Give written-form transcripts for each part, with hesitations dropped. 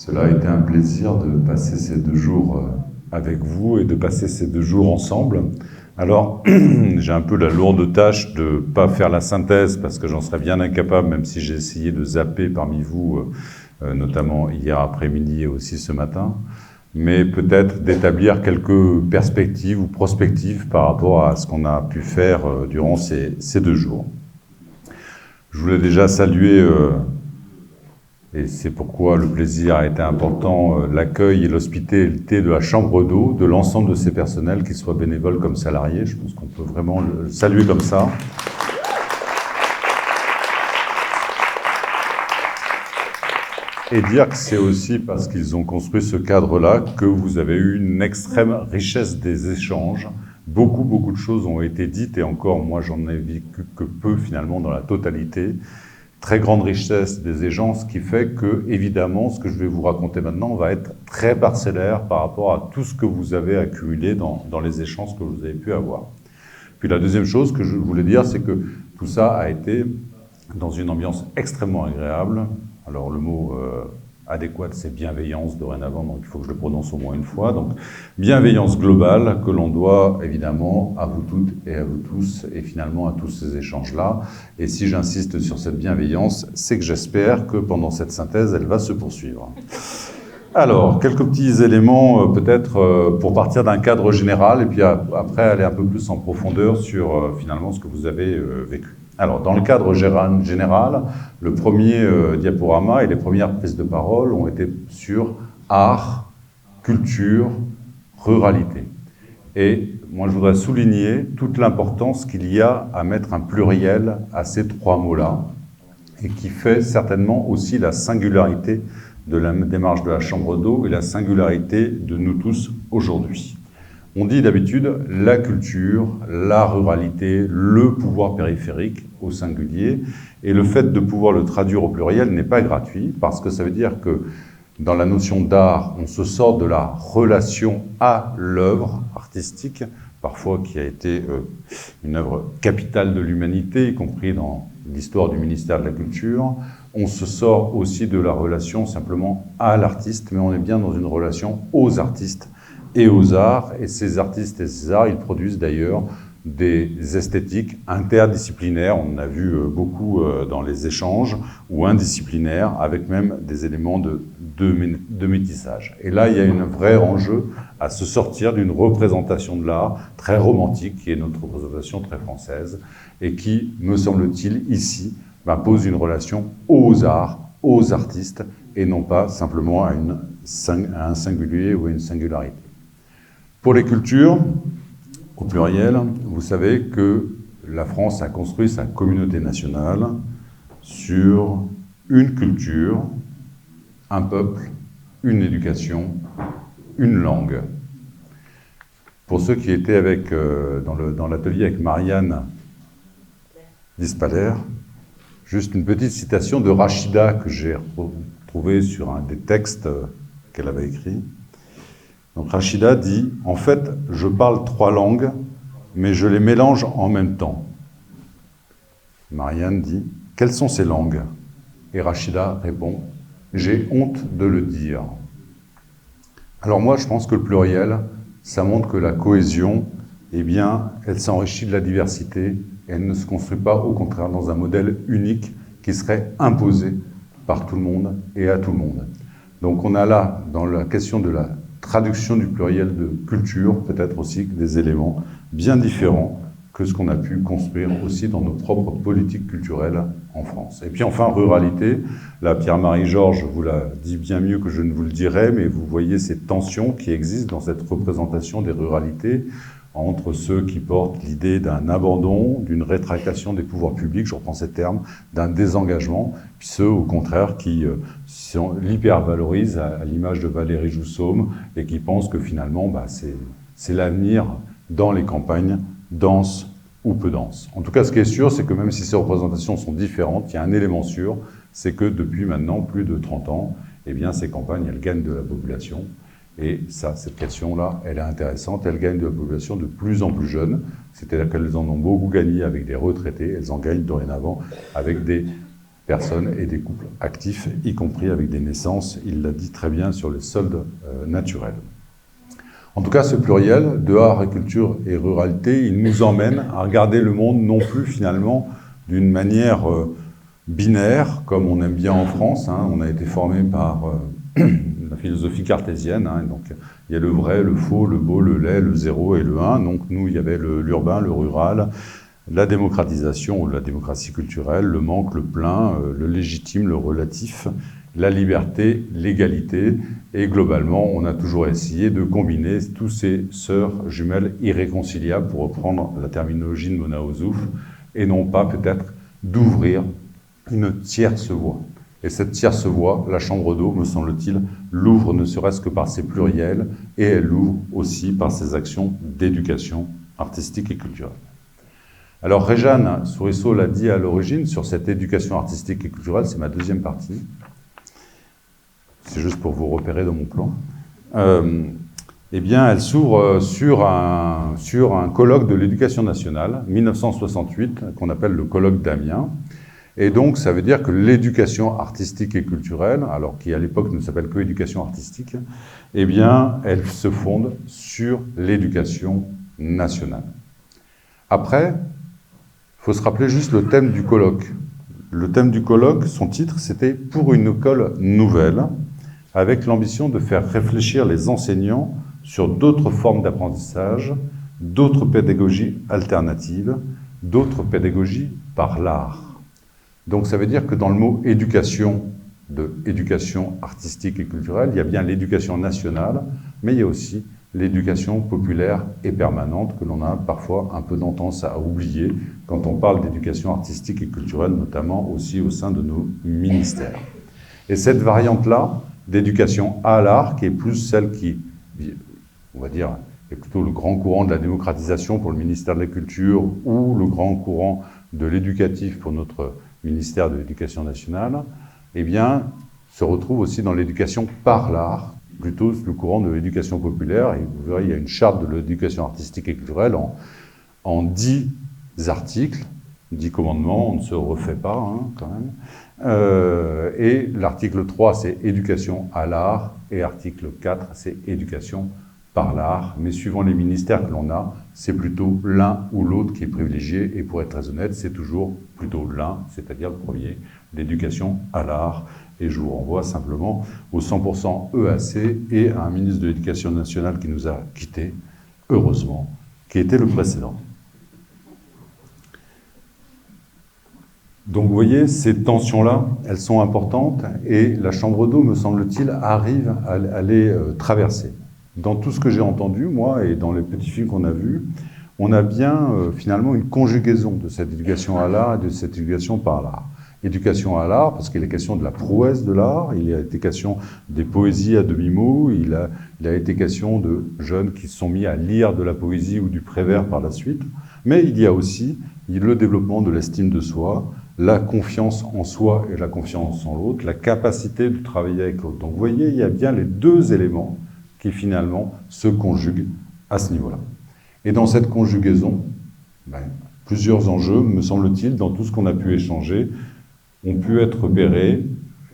Cela a été un plaisir de passer ces 2 jours avec vous et de passer ces 2 jours ensemble. Alors, j'ai un peu la lourde tâche de ne pas faire la synthèse parce que j'en serais bien incapable, même si j'ai essayé de zapper parmi vous, notamment hier après-midi et aussi ce matin, mais peut-être d'établir quelques perspectives ou prospectives par rapport à ce qu'on a pu faire durant ces 2 jours. Je voulais déjà saluer, et c'est pourquoi le plaisir a été important, l'accueil et l'hospitalité de la Chambre d'eau, de l'ensemble de ses personnels, qu'ils soient bénévoles comme salariés. Je pense qu'on peut vraiment le saluer comme ça. Et dire que c'est aussi parce qu'ils ont construit ce cadre-là que vous avez eu une extrême richesse des échanges. Beaucoup de choses ont été dites, et encore, moi, j'en ai vécu que peu, finalement, dans la totalité. Très grande richesse des échanges, ce qui fait que, évidemment, ce que je vais vous raconter maintenant va être très parcellaire par rapport à tout ce que vous avez accumulé dans les échanges que vous avez pu avoir. Puis la deuxième chose que je voulais dire, c'est que tout ça a été dans une ambiance extrêmement agréable. Alors le mot adéquat, c'est bienveillance dorénavant, donc il faut que je le prononce au moins une fois. Donc bienveillance globale que l'on doit évidemment à vous toutes et à vous tous, et finalement à tous ces échanges-là. Et si j'insiste sur cette bienveillance, c'est que j'espère que pendant cette synthèse, elle va se poursuivre. Alors, quelques petits éléments peut-être pour partir d'un cadre général, et puis après aller un peu plus en profondeur sur finalement ce que vous avez vécu. Alors, dans le cadre général, le premier diaporama et les premières prises de parole ont été sur art, culture, ruralité. Et moi, je voudrais souligner toute l'importance qu'il y a à mettre un pluriel à ces 3 mots-là, et qui fait certainement aussi la singularité de la démarche de la Chambre d'eau et la singularité de nous tous aujourd'hui. On dit d'habitude la culture, la ruralité, le pouvoir périphérique au singulier, et le fait de pouvoir le traduire au pluriel n'est pas gratuit, parce que ça veut dire que dans la notion d'art, on se sort de la relation à l'œuvre artistique, parfois qui a été une œuvre capitale de l'humanité, y compris dans l'histoire du ministère de la Culture. On se sort aussi de la relation simplement à l'artiste, mais on est bien dans une relation aux artistes et aux arts. Et ces artistes et ces arts, ils produisent d'ailleurs des esthétiques interdisciplinaires, on en a vu beaucoup dans les échanges, ou indisciplinaires, avec même des éléments de métissage. Et là, il y a un vrai enjeu à se sortir d'une représentation de l'art très romantique, qui est notre représentation très française, et qui, me semble-t-il, ici, pose une relation aux arts, aux artistes, et non pas simplement à un singulier ou à une singularité. Pour les cultures, au pluriel, vous savez que la France a construit sa communauté nationale sur une culture, un peuple, une éducation, une langue. Pour ceux qui étaient dans l'atelier avec Marianne Dispaler, juste une petite citation de Rachida que j'ai retrouvée sur un des textes qu'elle avait écrits. Donc Rachida dit « En fait, je parle 3 langues, mais je les mélange en même temps. » Marianne dit « Quelles sont ces langues ?» Et Rachida répond « J'ai honte de le dire. » Alors moi, je pense que le pluriel, ça montre que la cohésion, eh bien, elle s'enrichit de la diversité, et elle ne se construit pas, au contraire, dans un modèle unique qui serait imposé par tout le monde et à tout le monde. Donc on a là, dans la question de la traduction du pluriel de culture, peut-être aussi des éléments bien différents que ce qu'on a pu construire aussi dans nos propres politiques culturelles en France. Et puis enfin, ruralité, là Pierre-Marie Georges vous l'a dit bien mieux que je ne vous le dirai, mais vous voyez ces tensions qui existent dans cette représentation des ruralités, entre ceux qui portent l'idée d'un abandon, d'une rétractation des pouvoirs publics, je reprends ces termes, d'un désengagement, puis ceux, au contraire, qui l'hypervalorisent à l'image de Valérie Joussaume et qui pensent que finalement, c'est l'avenir dans les campagnes, denses ou peu denses. En tout cas, ce qui est sûr, c'est que même si ces représentations sont différentes, il y a un élément sûr, c'est que depuis maintenant plus de 30 ans, eh bien, ces campagnes, elles gagnent de la population. Et ça, cette question-là, elle est intéressante. Elles gagnent de la population de plus en plus jeune. C'est-à-dire qu'elles en ont beaucoup gagné avec des retraités. Elles en gagnent dorénavant avec des personnes et des couples actifs, y compris avec des naissances, il l'a dit très bien, sur les soldes naturels. En tout cas, ce pluriel de agriculture et ruralité, il nous emmène à regarder le monde non plus finalement d'une manière binaire, comme on aime bien en France. On a été formé par la philosophie cartésienne, donc il y a le vrai, le faux, le beau, le laid, le 0 et le 1. Donc nous, il y avait l'urbain, le rural, la démocratisation ou la démocratie culturelle, le manque, le plein, le légitime, le relatif, la liberté, l'égalité, et globalement, on a toujours essayé de combiner tous ces sœurs jumelles irréconciliables, pour reprendre la terminologie de Mona Ozouf, et non pas peut-être d'ouvrir une tierce voie. Et cette tierce voie, la chambre d'eau, me semble-t-il, l'ouvre ne serait-ce que par ses pluriels, et elle l'ouvre aussi par ses actions d'éducation artistique et culturelle. Alors Réjeanne Souriceau l'a dit à l'origine, sur cette éducation artistique et culturelle, c'est ma deuxième partie, c'est juste pour vous repérer dans mon plan, eh bien, elle s'ouvre sur un colloque de l'éducation nationale, 1968, qu'on appelle le colloque d'Amiens. Et donc, ça veut dire que l'éducation artistique et culturelle, alors qui à l'époque ne s'appelle que éducation artistique, eh bien, elle se fonde sur l'éducation nationale. Après, il faut se rappeler juste le thème du colloque. Le thème du colloque, son titre, c'était « Pour une école nouvelle », avec l'ambition de faire réfléchir les enseignants sur d'autres formes d'apprentissage, d'autres pédagogies alternatives, d'autres pédagogies par l'art. Donc ça veut dire que dans le mot éducation, de éducation artistique et culturelle, il y a bien l'éducation nationale, mais il y a aussi l'éducation populaire et permanente que l'on a parfois un peu tendance à oublier quand on parle d'éducation artistique et culturelle, notamment aussi au sein de nos ministères. Et cette variante-là, d'éducation à l'art, qui est plus celle qui, on va dire, est plutôt le grand courant de la démocratisation pour le ministère de la Culture ou le grand courant de l'éducatif pour notre ministère de l'Éducation nationale, eh bien, se retrouve aussi dans l'éducation par l'art, plutôt le courant de l'éducation populaire. Et vous verrez, il y a une charte de l'éducation artistique et culturelle en 10 articles, 10 commandements, on ne se refait pas quand même. Et l'article 3, c'est éducation à l'art, et article 4, c'est éducation par l'art. Mais suivant les ministères que l'on a, c'est plutôt l'un ou l'autre qui est privilégié, et pour être très honnête, c'est toujours plutôt l'un, c'est-à-dire le premier, l'éducation à l'art. Et je vous renvoie simplement au 100% EAC et à un ministre de l'Éducation nationale qui nous a quittés, heureusement, qui était le précédent. Donc vous voyez, ces tensions-là, elles sont importantes, et la chambre d'eau, me semble-t-il, arrive à les traverser. Dans tout ce que j'ai entendu, moi, et dans les petits films qu'on a vus, on a bien finalement une conjugaison de cette éducation à l'art et de cette éducation par l'art. Éducation à l'art, parce qu'il est question de la prouesse de l'art, il a été question des poésies à demi-mot, il a été question de jeunes qui se sont mis à lire de la poésie ou du Prévert par la suite, mais il y a aussi le développement de l'estime de soi, la confiance en soi et la confiance en l'autre, la capacité de travailler avec l'autre. Donc vous voyez, il y a bien les deux éléments qui finalement se conjuguent à ce niveau-là. Et dans cette conjugaison, plusieurs enjeux, me semble-t-il, dans tout ce qu'on a pu échanger, ont pu être repérés,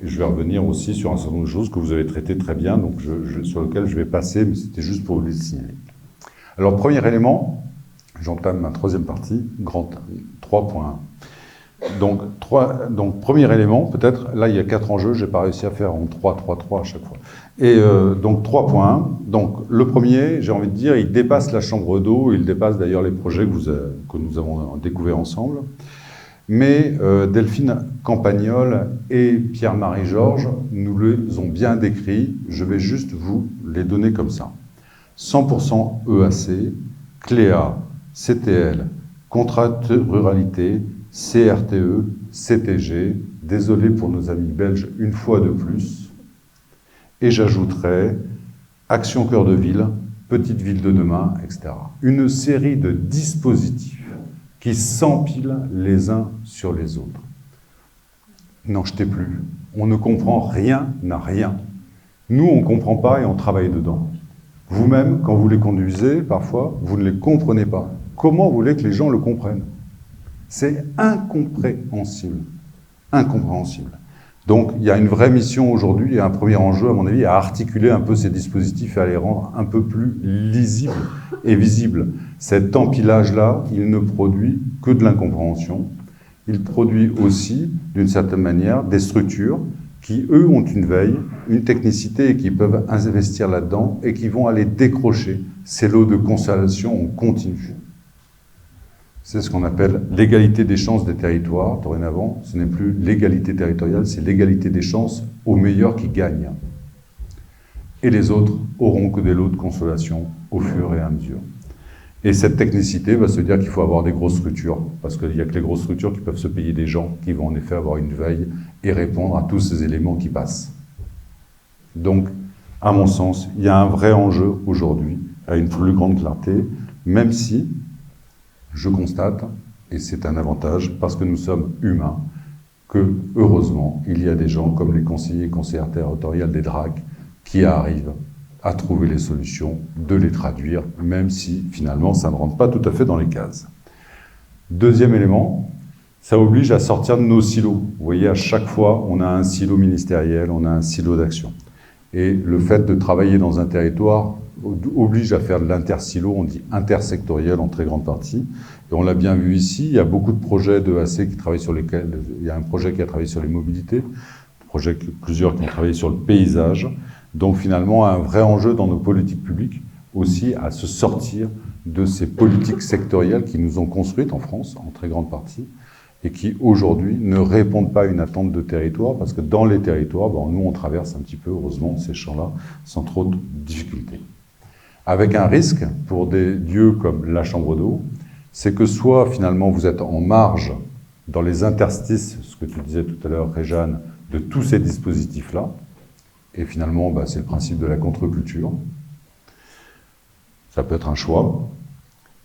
et je vais revenir aussi sur un certain nombre de choses que vous avez traitées très bien, donc sur lesquelles je vais passer, mais c'était juste pour vous les signaler. Alors, premier élément, j'entame ma troisième partie, 3.1. Donc, premier élément, peut-être, là il y a 4 enjeux, je n'ai pas réussi à faire en 3 à chaque fois. Et donc 3.1, donc le premier, j'ai envie de dire, il dépasse la chambre d'eau, il dépasse d'ailleurs les projets que nous avons découverts ensemble. Mais Delphine Campagnol et Pierre-Marie Georges nous les ont bien décrits, je vais juste vous les donner comme ça. 100% EAC, CLEA, CTL, contrat de ruralité, CRTE, CTG, désolé pour nos amis belges une fois de plus, et j'ajouterai Action Cœur de Ville, Petite Ville de demain, etc. Une série de dispositifs qui s'empilent les uns sur les autres. N'en jetez plus, on ne comprend rien à rien. Nous, on ne comprend pas et on travaille dedans. Vous-même, quand vous les conduisez, parfois, vous ne les comprenez pas. Comment vous voulez que les gens le comprennent? C'est incompréhensible. incompréhensible. Donc, il y a une vraie mission aujourd'hui et un premier enjeu, à mon avis, à articuler un peu ces dispositifs et à les rendre un peu plus lisibles et visibles. Cet empilage-là, il ne produit que de l'incompréhension. Il produit aussi, d'une certaine manière, des structures qui, eux, ont une veille, une technicité et qui peuvent investir là-dedans et qui vont aller décrocher ces lots de consolation en continu. C'est ce qu'on appelle l'égalité des chances des territoires. Dorénavant, ce n'est plus l'égalité territoriale, c'est l'égalité des chances aux meilleurs qui gagnent. Et les autres auront que des lots de consolation au fur et à mesure. Et cette technicité va se dire qu'il faut avoir des grosses structures, parce qu'il n'y a que les grosses structures qui peuvent se payer des gens qui vont en effet avoir une veille et répondre à tous ces éléments qui passent. Donc, à mon sens, il y a un vrai enjeu aujourd'hui, à une plus grande clarté, même si je constate, et c'est un avantage, parce que nous sommes humains, que, heureusement, il y a des gens comme les conseillers et conseillères territoriales des DRAC qui arrivent à trouver les solutions, de les traduire, même si, finalement, ça ne rentre pas tout à fait dans les cases. Deuxième élément, ça oblige à sortir de nos silos. Vous voyez, à chaque fois, on a un silo ministériel, on a un silo d'action. Et le fait de travailler dans un territoire oblige à faire de l'intersilo, on dit intersectoriel en très grande partie. Et on l'a bien vu ici, il y a beaucoup de projets de AC qui travaillent sur lesquels, il y a un projet qui a travaillé sur les mobilités, plusieurs qui ont travaillé sur le paysage. Donc finalement, un vrai enjeu dans nos politiques publiques aussi à se sortir de ces politiques sectorielles qui nous ont construites en France, en très grande partie, et qui aujourd'hui ne répondent pas à une attente de territoire, parce que dans les territoires, nous on traverse un petit peu, heureusement, ces champs-là, sans trop de difficultés. Avec un risque pour des lieux comme la Chambre d'eau, c'est que soit finalement vous êtes en marge, dans les interstices, ce que tu disais tout à l'heure, Réjeanne, de tous ces dispositifs-là, et finalement c'est le principe de la contre-culture, ça peut être un choix,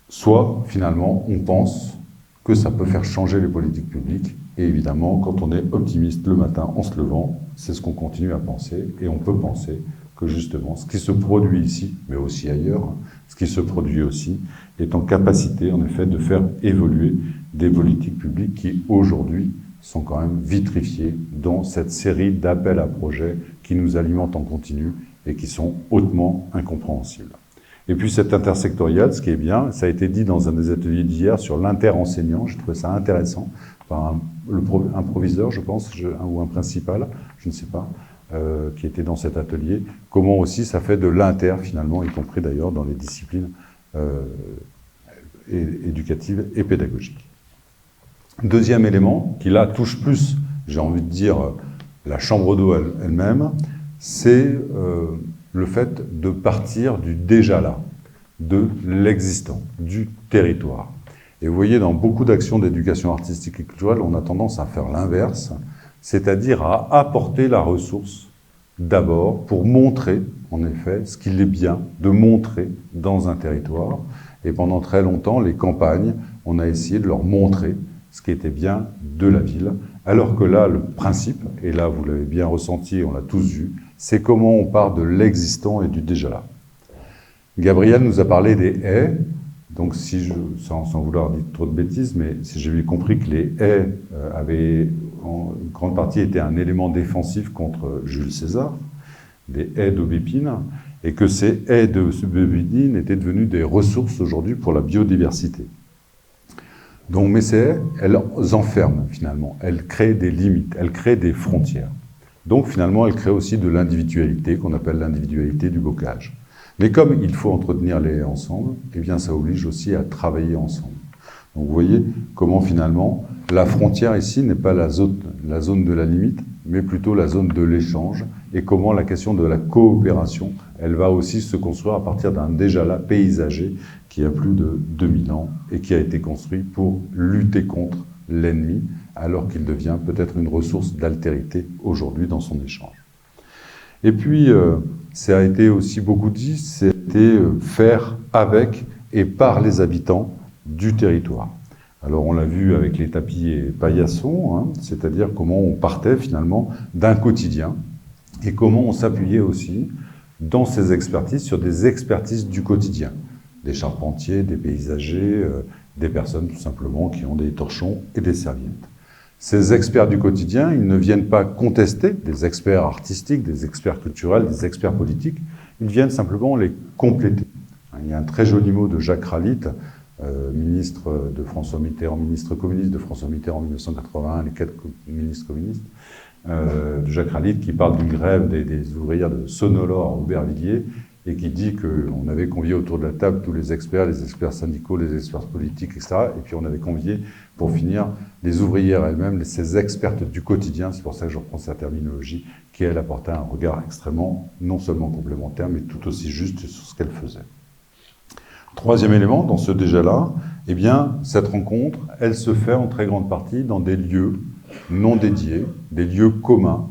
soit finalement on pense que ça peut faire changer les politiques publiques, et évidemment quand on est optimiste le matin en se levant, c'est ce qu'on continue à penser, et on peut penser que justement, ce qui se produit ici, mais aussi ailleurs, ce qui se produit aussi, est en capacité, en effet, de faire évoluer des politiques publiques qui, aujourd'hui, sont quand même vitrifiées dans cette série d'appels à projets qui nous alimentent en continu et qui sont hautement incompréhensibles. Et puis, cette intersectoriale, ce qui est bien, ça a été dit dans un des ateliers d'hier sur l'inter-enseignant, j'ai trouvé ça intéressant, par un proviseur, je pense, ou un principal, je ne sais pas, qui était dans cet atelier, comment aussi ça fait de l'inter finalement, y compris d'ailleurs dans les disciplines éducatives et pédagogiques. Deuxième élément, qui là touche plus, j'ai envie de dire, la chambre d'eau elle-même, c'est le fait de partir du déjà là, de l'existant, du territoire. Et vous voyez, dans beaucoup d'actions d'éducation artistique et culturelle, on a tendance à faire l'inverse, c'est-à-dire à apporter la ressource d'abord pour montrer, en effet, ce qu'il est bien de montrer dans un territoire. Et pendant très longtemps, les campagnes, on a essayé de leur montrer ce qui était bien de la ville, alors que là, le principe, et là vous l'avez bien ressenti, on l'a tous vu, c'est comment on part de l'existant et du déjà là. Gabriel nous a parlé des haies. Donc, sans vouloir dire trop de bêtises, mais si j'ai bien compris que les haies avaient en grande partie été un élément défensif contre Jules César, des haies d'aubépine, et que ces haies d'aubépine étaient devenues des ressources aujourd'hui pour la biodiversité. Donc, mais ces haies, elles enferment finalement, elles créent des limites, elles créent des frontières. Donc, finalement, elles créent aussi de l'individualité, qu'on appelle l'individualité du bocage. Mais comme il faut entretenir les haies ensemble, eh bien ça oblige aussi à travailler ensemble. Donc vous voyez comment finalement la frontière ici n'est pas la zone de la limite, mais plutôt la zone de l'échange, et comment la question de la coopération, elle va aussi se construire à partir d'un déjà là paysager qui a plus de 2000 ans et qui a été construit pour lutter contre l'ennemi, alors qu'il devient peut-être une ressource d'altérité aujourd'hui dans son échange. Et puis, ça a été aussi beaucoup dit, c'était faire avec et par les habitants du territoire. Alors on l'a vu avec les tapis et paillassons, c'est-à-dire comment on partait finalement d'un quotidien et comment on s'appuyait aussi dans ces expertises sur des expertises du quotidien. Des charpentiers, des paysagers, des personnes tout simplement qui ont des torchons et des serviettes. Ces experts du quotidien, ils ne viennent pas contester des experts artistiques, des experts culturels, des experts politiques, ils viennent simplement les compléter. Il y a un très joli mot de Jacques Ralite, ministre de François Mitterrand, ministre communiste de François Mitterrand en 1981, les 4 ministres communistes, de Jacques Ralite, qui parle d'une grève des ouvrières de Sonolor à Aubervilliers, et qui dit qu'on avait convié autour de la table tous les experts syndicaux, les experts politiques, etc. Et puis on avait convié, pour finir, les ouvrières elles-mêmes, ces expertes du quotidien, c'est pour ça que je reprends cette terminologie, qui elle apportait un regard extrêmement, non seulement complémentaire, mais tout aussi juste sur ce qu'elle faisait. Troisième élément, dans ce déjà-là, eh bien, cette rencontre, elle se fait en très grande partie dans des lieux non dédiés, des lieux communs,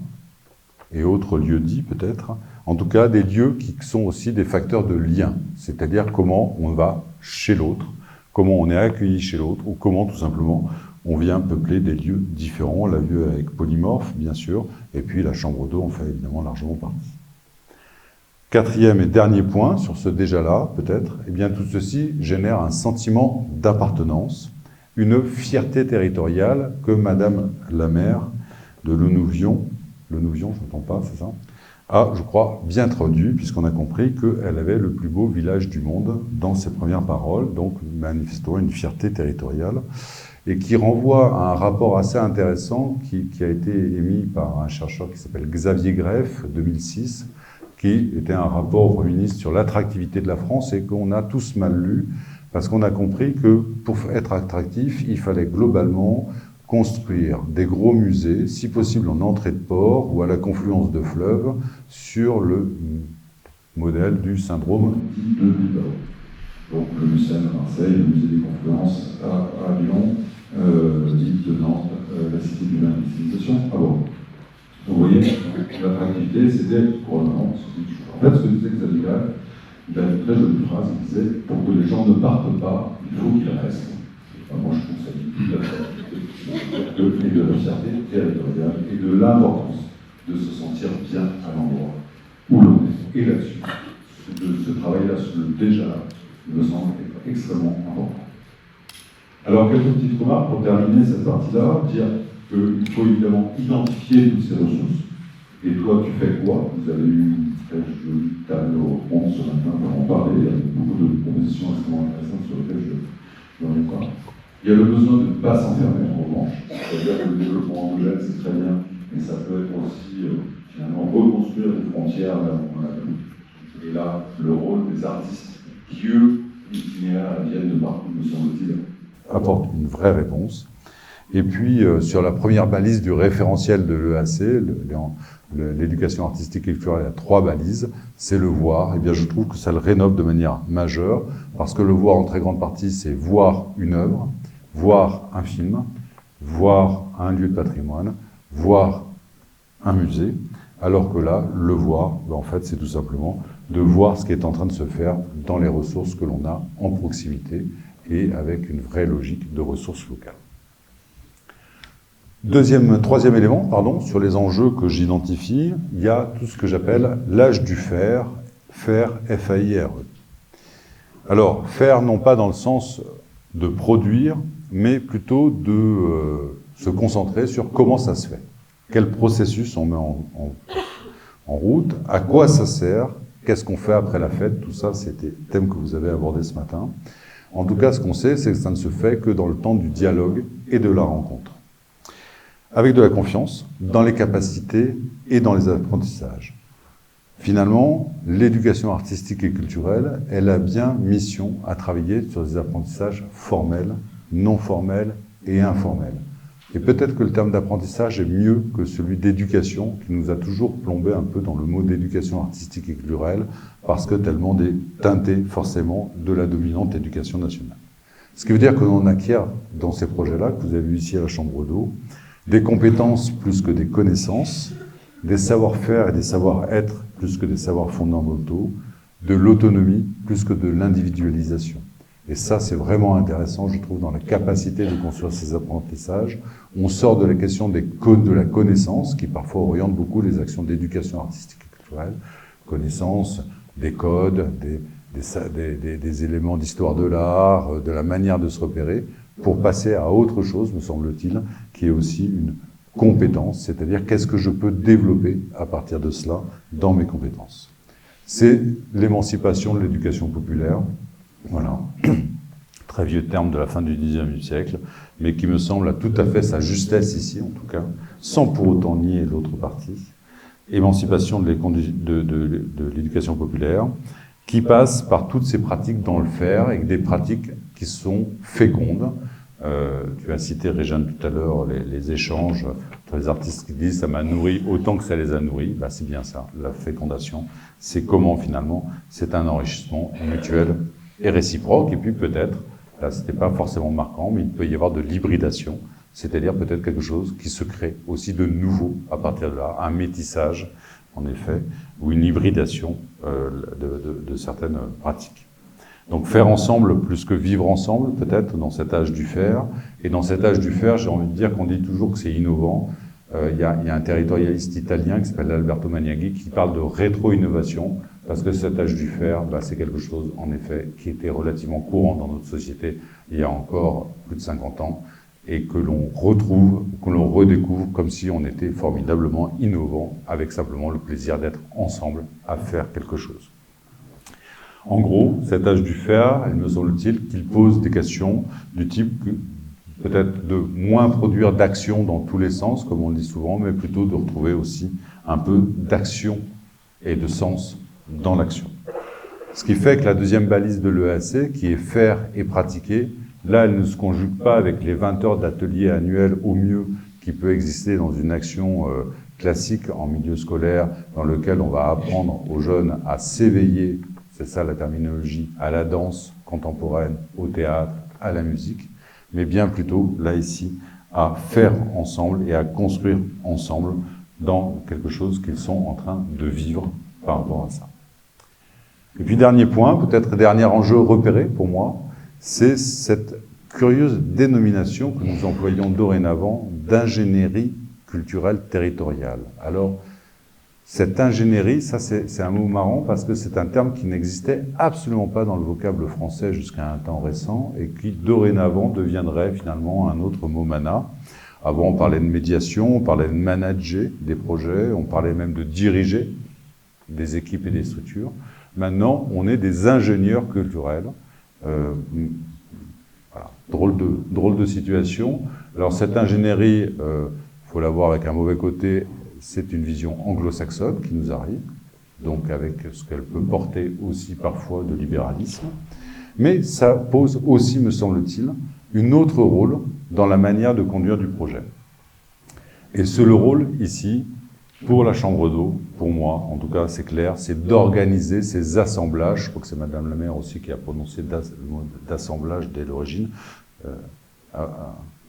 et autres lieux dits peut-être, en tout cas des lieux qui sont aussi des facteurs de lien, c'est-à-dire comment on va chez l'autre, comment on est accueilli chez l'autre, ou comment tout simplement on vient peupler des lieux différents. On l'a vu avec Polymorphe, bien sûr, et puis la chambre d'eau en fait évidemment largement partie. Quatrième et dernier point sur ce déjà-là, peut-être, eh bien tout ceci génère un sentiment d'appartenance, une fierté territoriale que Madame la maire de Lenouvion, je n'entends pas, c'est ça, a, je crois, bien traduit, puisqu'on a compris qu'elle avait le plus beau village du monde dans ses premières paroles, donc manifestement une fierté territoriale, et qui renvoie à un rapport assez intéressant qui a été émis par un chercheur qui s'appelle Xavier Greff, 2006, qui était un rapport au Premier ministre sur l'attractivité de la France, et qu'on a tous mal lu, parce qu'on a compris que pour être attractif, il fallait globalement construire des gros musées, si possible en entrée de port ou à la confluence de fleuves, sur le modèle du syndrome de Bilbao. Donc le musée à Marseille, le musée des confluences à Lyon, l'île de Nantes, la cité de l'industrisation à Bordeaux. Vous voyez, l'attractivité, c'était pour le moment. En fait, ce que disait Xavier Greff, il a une très jolie phrase, il disait « Pour que les gens ne partent pas, il faut qu'ils restent ». Moi, je trouve ça dit et de la fierté territoriale et de l'importance de se sentir bien à l'endroit où l'on est. Et là-dessus, ce travail-là sur le déjà, me semble extrêmement important. Alors, quelques petites remarques pour terminer cette partie-là, dire qu'il faut évidemment identifier toutes ces ressources. Et toi, tu fais quoi? Vous avez eu une très jolie table ronde ce matin pour en parler. Il y a beaucoup de propositions extrêmement intéressantes sur lesquelles je reviens pas. Il y a le besoin de ne pas s'enfermer en revanche. C'est-à-dire que le développement endogène, c'est très bien, mais ça peut être aussi finalement reconstruire des frontières là où on a vu. Et là, le rôle des artistes qui, eux, itinéraires, viennent de partout, me semble-t-il, apporte une vraie réponse. Et puis, sur la première balise du référentiel de l'EAC, l'éducation artistique et culturelle a 3 balises, c'est le voir. Eh bien, je trouve que ça le rénove de manière majeure, parce que le voir, en très grande partie, c'est voir une œuvre, voir un film, voir un lieu de patrimoine, voir un musée, alors que là, le voir, en fait, c'est tout simplement de voir ce qui est en train de se faire dans les ressources que l'on a en proximité et avec une vraie logique de ressources locales. Troisième élément, sur les enjeux que j'identifie, il y a tout ce que j'appelle l'âge du faire, F-A-I-R-E. Alors, faire non pas dans le sens de produire, mais plutôt de se concentrer sur comment ça se fait. Quel processus on met en route, à quoi ça sert, qu'est-ce qu'on fait après la fête, tout ça, c'était le thème que vous avez abordé ce matin. En tout cas, ce qu'on sait, c'est que ça ne se fait que dans le temps du dialogue et de la rencontre. Avec de la confiance, dans les capacités et dans les apprentissages. Finalement, l'éducation artistique et culturelle, elle a bien mission à travailler sur des apprentissages formels, non formels et informels. Et peut-être que le terme d'apprentissage est mieux que celui d'éducation, qui nous a toujours plombé un peu dans le mot d'éducation artistique et culturelle, parce que tellement teinté forcément de la dominante éducation nationale. Ce qui veut dire que l'on acquiert dans ces projets-là, que vous avez vu ici à la Chambre d'eau, des compétences plus que des connaissances, des savoir-faire et des savoir-être plus que des savoirs fondamentaux, de l'autonomie plus que de l'individualisation. Et ça, c'est vraiment intéressant, je trouve, dans la capacité de construire ces apprentissages. On sort de la question de la connaissance, qui parfois oriente beaucoup les actions d'éducation artistique et culturelle, connaissance des codes, des éléments d'histoire de l'art, de la manière de se repérer, pour passer à autre chose, me semble-t-il, qui est aussi une compétence, c'est-à-dire qu'est-ce que je peux développer à partir de cela dans mes compétences. C'est l'émancipation de l'éducation populaire, voilà, très vieux terme de la fin du XIXe siècle, mais qui me semble à tout à fait sa justesse ici, en tout cas, sans pour autant nier l'autre partie. Émancipation de l'éducation populaire, qui passe par toutes ces pratiques dans le faire, et des pratiques qui sont fécondes. Tu as cité, Réjeanne, tout à l'heure, les échanges entre les artistes qui disent « ça m'a nourri autant que ça les a nourris ». Bah, c'est bien ça, la fécondation. C'est comment, finalement, c'est un enrichissement mutuel et réciproque. Et puis peut-être, là, c'était pas forcément marquant, mais il peut y avoir de l'hybridation, c'est-à-dire peut-être quelque chose qui se crée aussi de nouveau à partir de là, un métissage, en effet, ou une hybridation de certaines pratiques. Donc faire ensemble plus que vivre ensemble, peut-être, dans cet âge du faire. Et dans cet âge du faire, j'ai envie de dire qu'on dit toujours que c'est innovant. Il y a un territorialiste italien qui s'appelle Alberto Maniaghi qui parle de rétro-innovation, parce que cet âge du faire, bah, c'est quelque chose, en effet, qui était relativement courant dans notre société il y a encore plus de 50 ans, et que l'on retrouve, que l'on redécouvre comme si on était formidablement innovant, avec simplement le plaisir d'être ensemble à faire quelque chose. En gros, cet âge du faire, il me semble-t-il qu'il pose des questions du type que peut-être de moins produire d'action dans tous les sens, comme on le dit souvent, mais plutôt de retrouver aussi un peu d'action et de sens dans l'action. Ce qui fait que la deuxième balise de l'EAC, qui est faire et pratiquer, là, elle ne se conjugue pas avec les 20 heures d'atelier annuels au mieux qui peut exister dans une action classique en milieu scolaire, dans lequel on va apprendre aux jeunes à s'éveiller, c'est ça la terminologie, à la danse contemporaine, au théâtre, à la musique, mais bien plutôt, là, ici, à faire ensemble et à construire ensemble dans quelque chose qu'ils sont en train de vivre par rapport à ça. Et puis, dernier point, peut-être dernier enjeu repéré pour moi, c'est cette curieuse dénomination que nous employons dorénavant d'ingénierie culturelle territoriale. Alors, cette ingénierie, ça c'est un mot marrant parce que c'est un terme qui n'existait absolument pas dans le vocable français jusqu'à un temps récent et qui dorénavant deviendrait finalement un autre mot mana. Avant on parlait de médiation, on parlait de manager des projets, on parlait même de diriger des équipes et des structures. Maintenant on est des ingénieurs culturels. Voilà. Drôle de situation. Alors cette ingénierie, faut la voir avec un mauvais côté, c'est une vision anglo-saxonne qui nous arrive, donc avec ce qu'elle peut porter aussi parfois de libéralisme. Mais ça pose aussi, me semble-t-il, un autre rôle dans la manière de conduire du projet. Et le rôle ici, pour la Chambre d'eau, pour moi, en tout cas c'est clair, c'est d'organiser ces assemblages. Je crois que c'est Madame la maire aussi qui a prononcé le mot d'assemblage dès l'origine.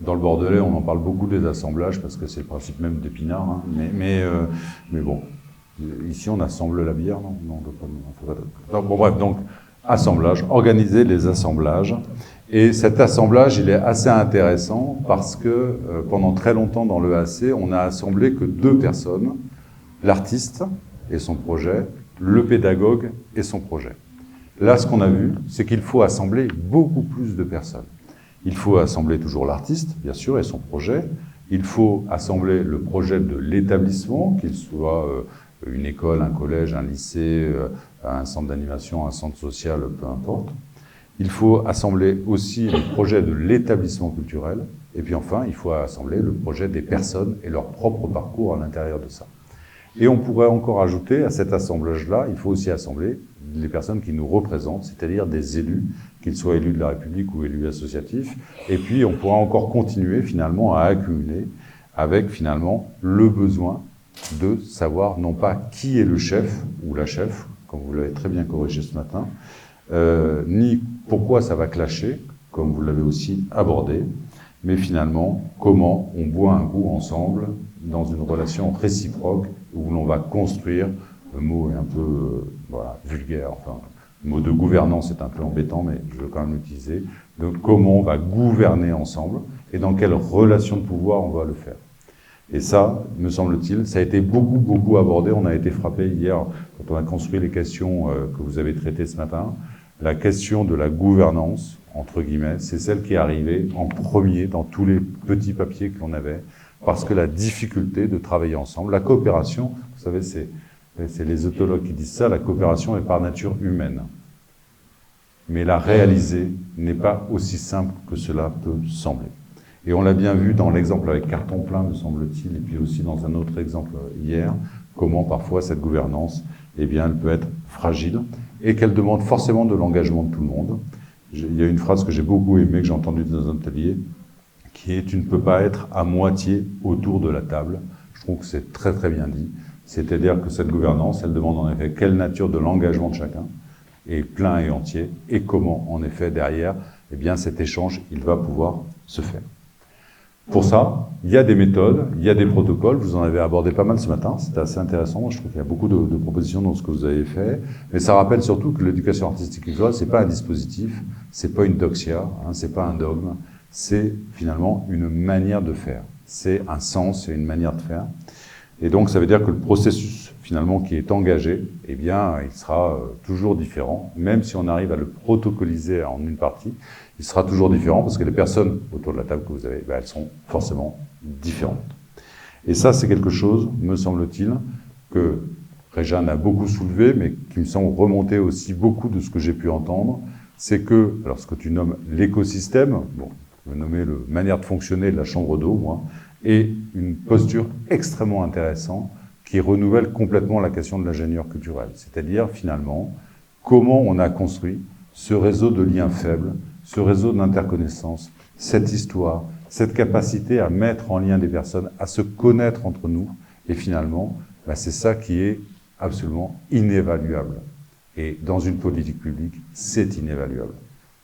Dans le Bordelais, on en parle beaucoup des assemblages parce que c'est le principe même d'Épinard. Hein. Mais bon, ici on assemble la bière, non, on peut pas. Bon bref, donc assemblage, organiser les assemblages. Et cet assemblage, il est assez intéressant parce que pendant très longtemps dans l'EAC, on a assemblé que 2 personnes, l'artiste et son projet, le pédagogue et son projet. Là, ce qu'on a vu, c'est qu'il faut assembler beaucoup plus de personnes. Il faut assembler toujours l'artiste, bien sûr, et son projet. Il faut assembler le projet de l'établissement, qu'il soit une école, un collège, un lycée, un centre d'animation, un centre social, peu importe. Il faut assembler aussi le projet de l'établissement culturel. Et puis enfin, il faut assembler le projet des personnes et leur propre parcours à l'intérieur de ça. Et on pourrait encore ajouter à cet assemblage-là, il faut aussi assembler les personnes qui nous représentent, c'est-à-dire des élus, qu'ils soient élus de la République ou élus associatifs. Et puis on pourra encore continuer finalement à accumuler avec finalement le besoin de savoir non pas qui est le chef ou la chef, comme vous l'avez très bien corrigé ce matin, ni pourquoi ça va clasher, comme vous l'avez aussi abordé, mais finalement comment on boit un coup ensemble dans une relation réciproque où l'on va construire, le mot est un peu voilà, vulgaire, enfin, le mot de gouvernance est un peu embêtant, mais je veux quand même l'utiliser, de comment on va gouverner ensemble et dans quelle relation de pouvoir on va le faire. Et ça, me semble-t-il, ça a été beaucoup abordé. On a été frappé hier, quand on a construit les questions que vous avez traitées ce matin, la question de la gouvernance, entre guillemets, c'est celle qui est arrivée en premier dans tous les petits papiers que l'on avait, parce que la difficulté de travailler ensemble, la coopération, vous savez, c'est les ethologues qui disent ça, la coopération est par nature humaine. Mais la réaliser n'est pas aussi simple que cela peut sembler. Et on l'a bien vu dans l'exemple avec carton plein, me semble-t-il, et puis aussi dans un autre exemple hier, comment parfois cette gouvernance, eh bien, elle peut être fragile et qu'elle demande forcément de l'engagement de tout le monde. Il y a une phrase que j'ai beaucoup aimée, que j'ai entendue dans un atelier, qui est « Tu ne peux pas être à moitié autour de la table ». Je trouve que c'est très très bien dit. C'est-à-dire que cette gouvernance, elle demande en effet quelle nature de l'engagement de chacun, est plein et entier, et comment, en effet, derrière, eh bien, cet échange, il va pouvoir se faire. Pour ça, il y a des méthodes, il y a des protocoles, vous en avez abordé pas mal ce matin, c'était assez intéressant, je trouve qu'il y a beaucoup de propositions dans ce que vous avez fait, mais ça rappelle surtout que l'éducation artistique et culturelle, c'est pas un dispositif, c'est pas une doxia, hein, c'est pas un dogme, c'est finalement une manière de faire, c'est un sens, c'est une manière de faire, et donc ça veut dire que le processus finalement qui est engagé, eh bien, il sera toujours différent, même si on arrive à le protocoliser en une partie, il sera toujours différent parce que les personnes autour de la table que vous avez, elles sont forcément différentes. Et ça, c'est quelque chose, me semble-t-il, que Réjeanne a beaucoup soulevé, mais qui me semble remonter aussi beaucoup de ce que j'ai pu entendre, c'est que, alors ce que tu nommes l'écosystème, bon, je vais nommer la manière de fonctionner de la chambre d'eau, moi, est une posture extrêmement intéressante qui renouvelle complètement la question de l'ingénieur culturel. C'est-à-dire, finalement, comment on a construit ce réseau de liens faibles, ce réseau d'interconnaissance, cette histoire, cette capacité à mettre en lien des personnes, à se connaître entre nous, et finalement, c'est ça qui est absolument inévaluable. Et dans une politique publique, c'est inévaluable.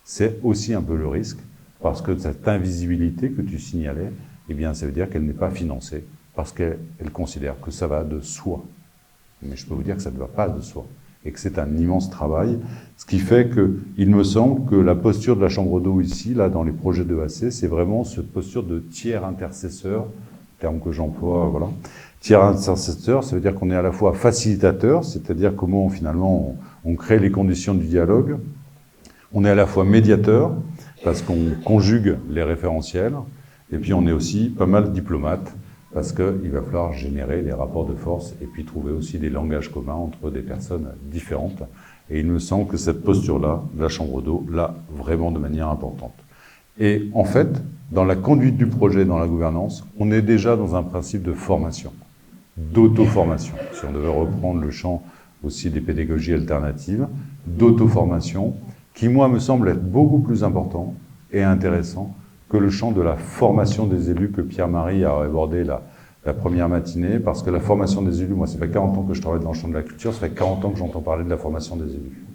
C'est aussi un peu le risque, parce que cette invisibilité que tu signalais, eh bien, ça veut dire qu'elle n'est pas financée, parce qu'elle considère que ça va de soi. Mais je peux vous dire que ça ne va pas de soi, et que c'est un immense travail, ce qui fait que, il me semble que la posture de la chambre d'eau ici, là, dans les projets de AC, c'est vraiment cette posture de tiers intercesseur, terme que j'emploie, voilà. Tiers intercesseur, ça veut dire qu'on est à la fois facilitateur, c'est-à-dire comment, finalement, on crée les conditions du dialogue. On est à la fois médiateur, parce qu'on conjugue les référentiels, et puis on est aussi pas mal diplomate, parce qu'il va falloir générer les rapports de force et puis trouver aussi des langages communs entre des personnes différentes. Et il me semble que cette posture-là, la chambre d'eau, l'a vraiment de manière importante. Et en fait, dans la conduite du projet, dans la gouvernance, on est déjà dans un principe de formation, d'auto-formation. Si on devait reprendre le champ aussi des pédagogies alternatives, d'auto-formation, qui, moi, me semble être beaucoup plus important et intéressant que le champ de la formation des élus que Pierre-Marie a abordé la première matinée, parce que la formation des élus, moi, ça fait 40 ans que je travaille dans le champ de la culture, ça fait 40 ans que j'entends parler de la formation des élus.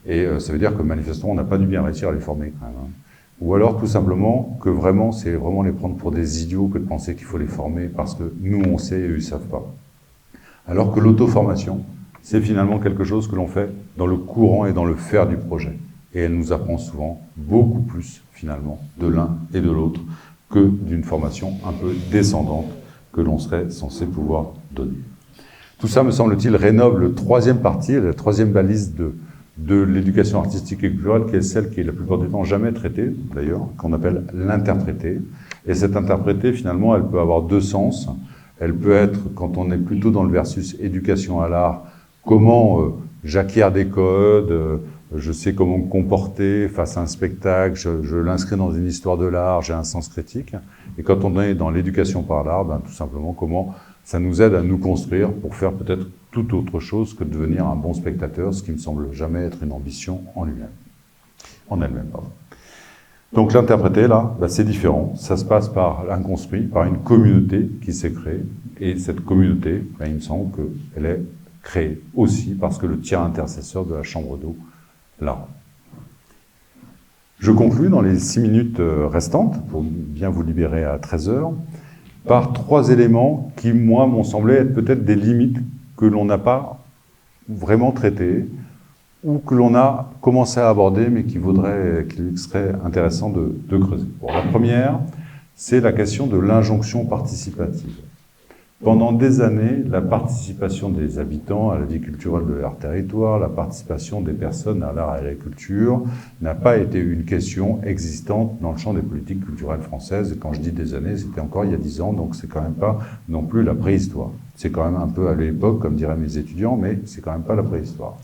Et ça veut dire que manifestement, on n'a pas dû bien réussir à les former quand même. Hein. Ou alors, tout simplement, que vraiment, c'est vraiment les prendre pour des idiots que de penser qu'il faut les former, parce que nous, on sait et eux, ils savent pas. Alors que l'auto-formation, c'est finalement quelque chose que l'on fait dans le courant et dans le faire du projet. Et elle nous apprend souvent beaucoup plus, finalement, de l'un et de l'autre, que d'une formation un peu descendante que l'on serait censé pouvoir donner. Tout ça, me semble-t-il, rénove le troisième parti, la troisième balise de l'éducation artistique et culturelle, qui est celle qui est la plupart du temps jamais traitée, d'ailleurs, qu'on appelle l'interpréter. Et cette interpréter, finalement, elle peut avoir deux sens. Elle peut être, quand on est plutôt dans le versus éducation à l'art, comment j'acquiers des codes, je sais comment me comporter face à un spectacle, je l'inscris dans une histoire de l'art, j'ai un sens critique. Et quand on est dans l'éducation par l'art, tout simplement comment ça nous aide à nous construire pour faire peut-être tout autre chose que de devenir un bon spectateur, ce qui me semble jamais être une ambition en elle-même. Donc l'interpréter, là, c'est différent. Ça se passe par l'inconstruit, par une communauté qui s'est créée. Et cette communauté, il me semble qu'elle est créée aussi parce que le tiers intercesseur de la chambre d'eau l'a rend. Je conclus dans les 6 minutes restantes, pour bien vous libérer à 13h, par 3 éléments qui, moi, m'ont semblé être peut-être des limites que l'on n'a pas vraiment traitées, ou que l'on a commencé à aborder, mais qu'il serait intéressant de creuser. Bon, la première, c'est la question de l'injonction participative. Pendant des années, la participation des habitants à la vie culturelle de leur territoire, la participation des personnes à l'agriculture n'a pas été une question existante dans le champ des politiques culturelles françaises. Et quand je dis des années, c'était encore il y a 10 ans, donc c'est quand même pas non plus la préhistoire. C'est quand même un peu à l'époque, comme diraient mes étudiants, mais c'est quand même pas la préhistoire.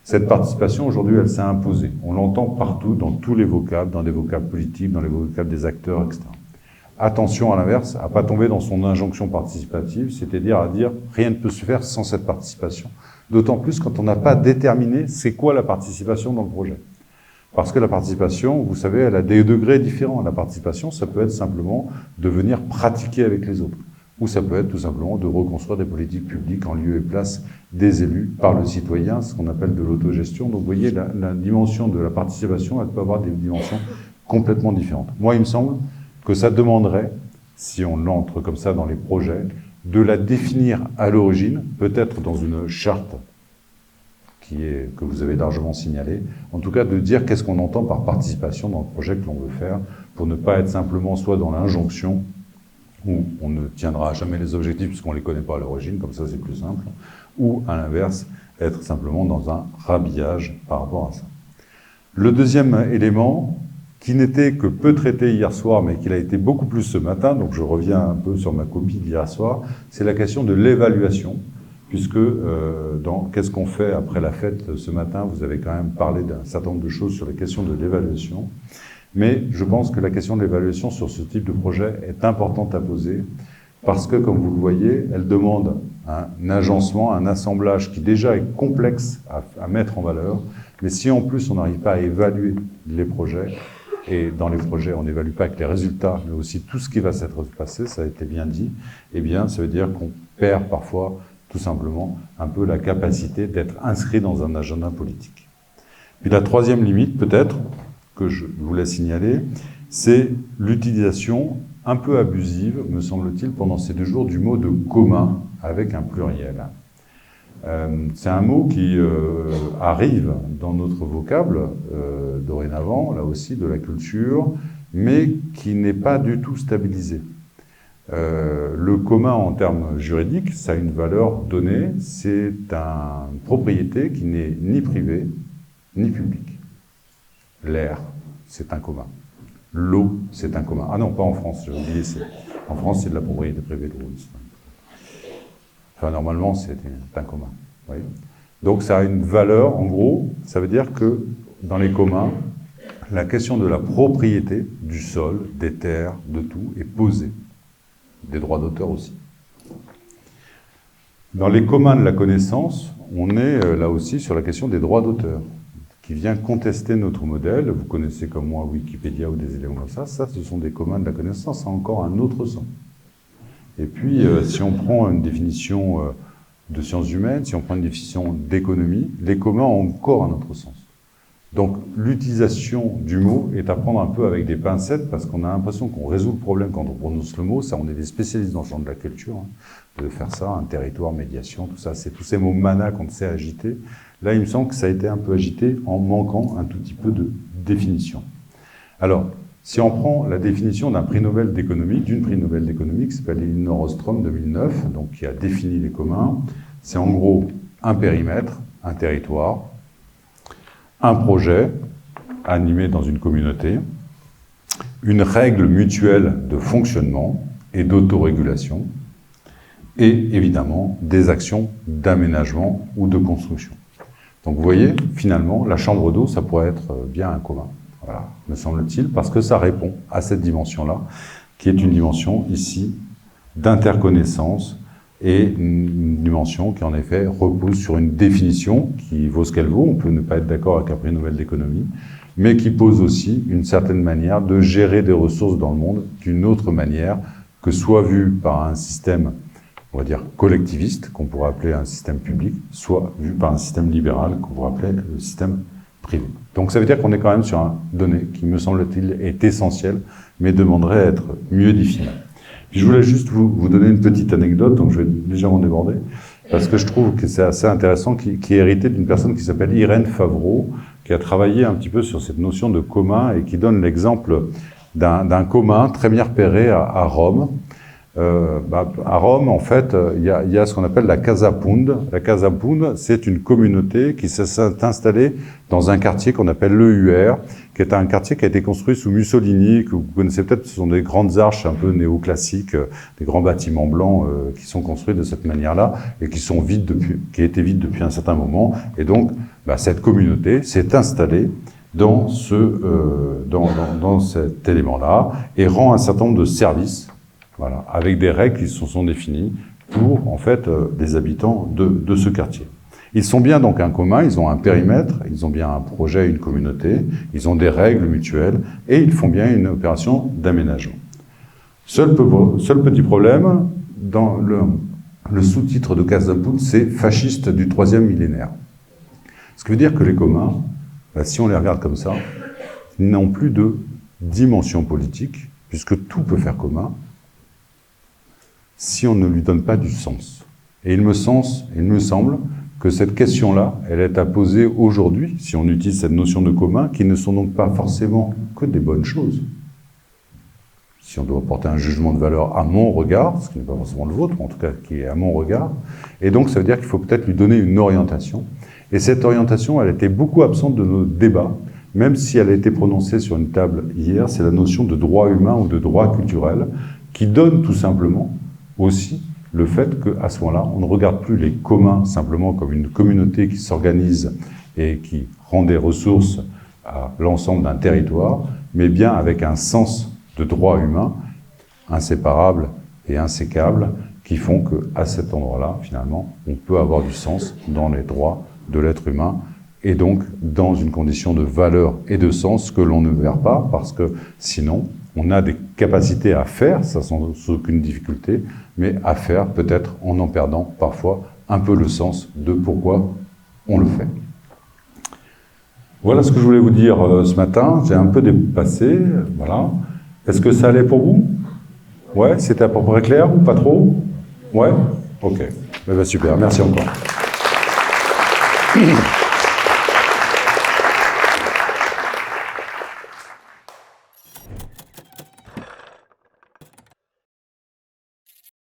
Cette participation, aujourd'hui, elle s'est imposée. On l'entend partout, dans tous les vocables, dans les vocables politiques, dans les vocables des acteurs, etc. Attention, à l'inverse, à pas tomber dans son injonction participative, c'est-à-dire à dire rien ne peut se faire sans cette participation. D'autant plus quand on n'a pas déterminé c'est quoi la participation dans le projet. Parce que la participation, vous savez, elle a des degrés différents. La participation, ça peut être simplement de venir pratiquer avec les autres. Ou ça peut être tout simplement de reconstruire des politiques publiques en lieu et place des élus par le citoyen, ce qu'on appelle de l'autogestion. Donc vous voyez, la dimension de la participation, elle peut avoir des dimensions complètement différentes. Moi, il me semble que ça demanderait, si on entre comme ça dans les projets, de la définir à l'origine, peut-être dans une charte que vous avez largement signalée, en tout cas de dire qu'est-ce qu'on entend par participation dans le projet que l'on veut faire, pour ne pas être simplement soit dans l'injonction, où on ne tiendra jamais les objectifs puisqu'on ne les connaît pas à l'origine, comme ça c'est plus simple, ou à l'inverse, être simplement dans un rhabillage par rapport à ça. Le deuxième élément, qui n'était que peu traité hier soir, mais qui l'a été beaucoup plus ce matin, donc je reviens un peu sur ma copie d'hier soir, c'est la question de l'évaluation, puisque dans Qu'est-ce qu'on fait après la fête ce matin, vous avez quand même parlé d'un certain nombre de choses sur la question de l'évaluation, mais je pense que la question de l'évaluation sur ce type de projet est importante à poser, parce que, comme vous le voyez, elle demande un agencement, un assemblage qui déjà est complexe à mettre en valeur, mais si en plus on n'arrive pas à évaluer les projets, et dans les projets, on n'évalue pas que les résultats, mais aussi tout ce qui va s'être passé, ça a été bien dit, eh bien, ça veut dire qu'on perd parfois, tout simplement, un peu la capacité d'être inscrit dans un agenda politique. Puis la troisième limite, peut-être, que je voulais signaler, c'est l'utilisation un peu abusive, me semble-t-il, pendant ces 2 jours, du mot de commun avec un pluriel. C'est un mot qui arrive dans notre vocable dorénavant, là aussi, de la culture, mais qui n'est pas du tout stabilisé. Le commun en termes juridiques, ça a une valeur donnée, c'est une propriété qui n'est ni privée, ni publique. L'air, c'est un commun. L'eau, c'est un commun. Ah non, pas en France, j'ai oublié. En France, c'est de la propriété privée de l'eau. Enfin, normalement, c'est un commun. Oui. Donc, ça a une valeur, en gros, ça veut dire que dans les communs, la question de la propriété du sol, des terres, de tout, est posée. Des droits d'auteur aussi. Dans les communs de la connaissance, on est là aussi sur la question des droits d'auteur, qui vient contester notre modèle. Vous connaissez comme moi Wikipédia ou des éléments comme ça. Ça, ce sont des communs de la connaissance, ça a encore un autre sens. Et puis, si on prend une définition de sciences humaines, si on prend une définition d'économie, les communs ont encore un autre sens. Donc, l'utilisation du mot est à prendre un peu avec des pincettes, parce qu'on a l'impression qu'on résout le problème quand on prononce le mot. Ça, on est des spécialistes dans le champ de la culture, de faire ça, un territoire, médiation, tout ça. C'est tous ces mots mana qu'on sait agiter. Là, il me semble que ça a été un peu agité en manquant un tout petit peu de définition. Alors, si on prend la définition d'un prix Nobel d'économie, d'une prix Nobel d'économie qui s'appelle Elinor Ostrom 2009, donc qui a défini les communs, c'est en gros un périmètre, un territoire, un projet animé dans une communauté, une règle mutuelle de fonctionnement et d'autorégulation, et évidemment des actions d'aménagement ou de construction. Donc vous voyez, finalement, la chambre d'eau, ça pourrait être bien un commun. Voilà, me semble-t-il, parce que ça répond à cette dimension-là, qui est une dimension ici d'interconnaissance et une dimension qui en effet repose sur une définition qui vaut ce qu'elle vaut. On peut ne pas être d'accord avec un prix Nobel d'économie, mais qui pose aussi une certaine manière de gérer des ressources dans le monde d'une autre manière que soit vue par un système, on va dire, collectiviste, qu'on pourrait appeler un système public, soit vu par un système libéral, qu'on pourrait appeler le système privé. Donc ça veut dire qu'on est quand même sur un donné qui, me semble-t-il, est essentiel, mais demanderait à être mieux défini. Puis je voulais juste vous donner une petite anecdote, donc je vais légèrement déborder, parce que je trouve que c'est assez intéressant, qui est hérité d'une personne qui s'appelle Irène Favreau, qui a travaillé un petit peu sur cette notion de commun et qui donne l'exemple d'un commun très bien repéré à Rome, À Rome, en fait, il y a ce qu'on appelle la Casa Pound. La Casa Pound, c'est une communauté qui s'est installée dans un quartier qu'on appelle l'EUR, qui est un quartier qui a été construit sous Mussolini, que vous connaissez peut-être, ce sont des grandes arches un peu néoclassiques, des grands bâtiments blancs qui sont construits de cette manière-là et qui sont vides qui étaient vides depuis un certain moment. Et donc, cette communauté s'est installée dans cet élément-là et rend un certain nombre de services, voilà, avec des règles qui se sont définies pour, en fait, les habitants de ce quartier. Ils sont bien donc un commun, ils ont un périmètre, ils ont bien un projet, une communauté, ils ont des règles mutuelles et ils font bien une opération d'aménagement. Seul petit problème, dans le sous-titre de Casa Pound, c'est « fasciste du 3e millénaire ». Ce qui veut dire que les communs, si on les regarde comme ça, n'ont plus de dimension politique, puisque tout peut faire commun, si on ne lui donne pas du sens. Et il me semble que cette question-là, elle est à poser aujourd'hui, si on utilise cette notion de commun, qui ne sont donc pas forcément que des bonnes choses. Si on doit porter un jugement de valeur à mon regard, ce qui n'est pas forcément le vôtre, en tout cas qui est à mon regard, et donc ça veut dire qu'il faut peut-être lui donner une orientation. Et cette orientation, elle était beaucoup absente de nos débats, même si elle a été prononcée sur une table hier, c'est la notion de droit humain ou de droit culturel, qui donne tout simplement aussi le fait qu'à ce moment-là, on ne regarde plus les communs simplement comme une communauté qui s'organise et qui rend des ressources à l'ensemble d'un territoire, mais bien avec un sens de droit humain inséparable et insécable qui font qu'à cet endroit-là, finalement, on peut avoir du sens dans les droits de l'être humain et donc dans une condition de valeur et de sens que l'on ne perd pas parce que sinon, on a des capacités à faire, ça sans aucune difficulté, mais à faire peut-être en perdant parfois un peu le sens de pourquoi on le fait. Voilà ce que je voulais vous dire ce matin. J'ai un peu dépassé, voilà. Est-ce que ça allait pour vous? Ouais, c'était à peu près clair ou pas trop? Ouais? Ok. Super, merci encore.